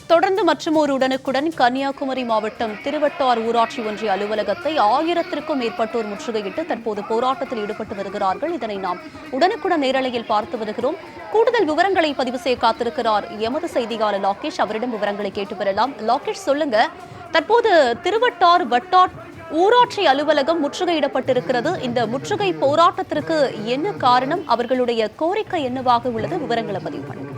தொடர்ந்து மற்றுமோர் உடனுக்குடன் கன்னியாகுமரி மாவட்டம் திருவட்டார் ஊராட்சி ஒன்றிய அலுவலகத்தை 1000த்திற்கும் மேற்பட்டோர் முற்றுகையிட்டு தற்போது போராட்டத்தில் ஈடுபட்டு வருகிறார்கள். இதனை நாம் உடனுக்குடன் நேரலையில் பார்த்து வருகிறோம். கூடுதல் விவரங்களை பதிவு செய்ய காத்திருக்கிறார் எமது செய்தியாளர் லாகேஷ். அவரிடம் விவரங்களை கேட்டு பெறலாம். லாகேஷ், சொல்லுங்க, தற்போது திருவட்டார் வட்டார் ஊராட்சி அலுவலகம் முற்றுகையிடப்பட்டிருக்கிறது. இந்த முற்றுகை போராட்டத்திற்கு என்ன காரணம்? அவர்களுடைய கோரிக்கை என்னவாக உள்ளது? விவரங்களை பதிவு பண்ணுங்க.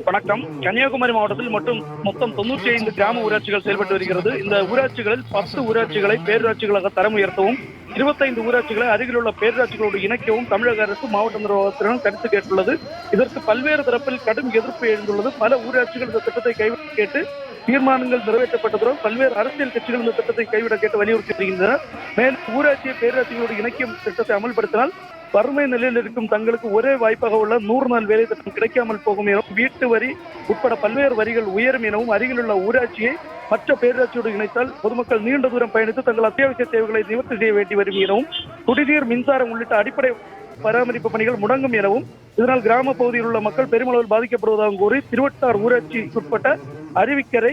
வணக்கம். கன்னியாகுமரி மாவட்டத்தில் மொத்தம் 95 கிராம ஊராட்சிகள் செயல்பட்டு வருகிறது. இந்த ஊராட்சிகளில் 10 ஊராட்சிகளை பேரூராட்சிகளாக தரம் உயர்த்தவும், 25 ஊராட்சிகளை அருகிலுள்ள பேரூராட்சிகளோடு இணைக்கவும் தமிழக அரசு மாவட்ட நிர்வாகத்திடம் கருத்து கேட்டுள்ளது. இதற்கு பல்வேறு தரப்பில் கடும் எதிர்ப்பு எழுந்துள்ளது. பல ஊராட்சிகள் இந்த திட்டத்தை கைவிட கேட்டு தீர்மானங்கள் நிறைவேற்றப்பட்டதுடன் பல்வேறு அரசியல் கட்சிகள் இந்த திட்டத்தை கைவிட கேட்டு வலியுறுத்தி வருகின்றனர். மேலும் ஊராட்சியை பேரூராட்சிகளோடு இணைக்கும் திட்டத்தை அமல்படுத்தினால் வறுமை நிலையில் இருக்கும் தங்களுக்கு ஒரே வாய்ப்பாக உள்ள 100 நாள் வேலை திட்டம் கிடைக்காமல் போகும் எனவும், வீட்டு வரி உட்பட பல்வேறு வரிகள் உயரும் எனவும், அருகிலுள்ள ஊராட்சியை மற்ற பேரூராட்சியோடு இணைத்தால் பொதுமக்கள் நீண்ட தூரம் பயணித்து தங்கள் அத்தியாவசிய தேவைகளை நிவர்த்தி செய்ய வேண்டி வரும் எனவும், குடிநீர், மின்சாரம் உள்ளிட்ட அடிப்படை பராமரிப்பு பணிகள் முடங்கும் எனவும், இதனால் கிராம பகுதியில் உள்ள மக்கள் பெருமளவில் பாதிக்கப்படுவதாகவும் கூறி திருவட்டார் ஊராட்சிக்குட்பட்ட அருவிக்கரை,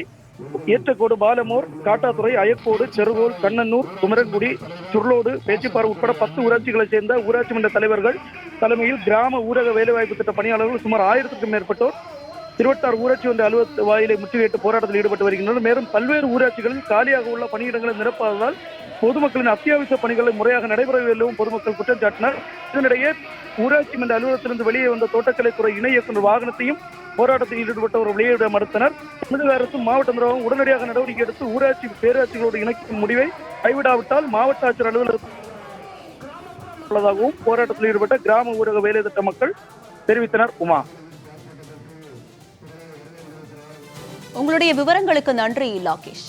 ஏற்றக்கோடு, பாலமோர், காட்டாத்துறை, அயக்கோடு, செருகோல், கண்ணனூர், குமரன்குடி, சுருளோடு, பேச்சிப்பாறை உட்பட 10 ஊராட்சிகளைச் சேர்ந்த ஊராட்சி மன்ற தலைவர்கள் தலைமையில் கிராம ஊரக வேலைவாய்ப்பு திட்ட பணியாளர்கள் சுமார் 1000த்திற்கும் மேற்பட்டோர் திருவட்டார் ஊராட்சி ஒன்றிய அலுவலக வாயிலை முற்றுகையிட்டு போராட்டத்தில் ஈடுபட்டு வருகின்றனர். மேலும் பல்வேறு ஊராட்சிகளில் காலியாக உள்ள பணியிடங்களை நிரப்பாததால் பொதுமக்களின் அத்தியாவசிய பணிகளை முறையாக நடைபெறவில்லையும் பொதுமக்கள் குற்றம் சாட்டினர். இதனிடையே ஊராட்சி மன்ற அலுவலகத்திலிருந்து வெளியே வந்த தோட்டக்கலைத்துறை இணை இயக்குநர் வாகனத்தையும் போராட்டத்தில் ஈடுபட்டவர் வெளியிட மறுத்தனர். தமிழக அரசு மாவட்ட நிர்வாகம் உடனடியாக நடவடிக்கை எடுத்து ஊராட்சி பேரூராட்சிகளோடு இணைக்கும் முடிவை கைவிடாவிட்டால் மாவட்ட ஆட்சியர் அலுவலகம் உள்ளதாகவும் போராட்டத்தில் ஈடுபட்ட கிராம ஊரக வேலை திட்ட மக்கள் தெரிவித்தனர். உமா, உங்களுடைய விவரங்களுக்கு நன்றி லாகேஷ்.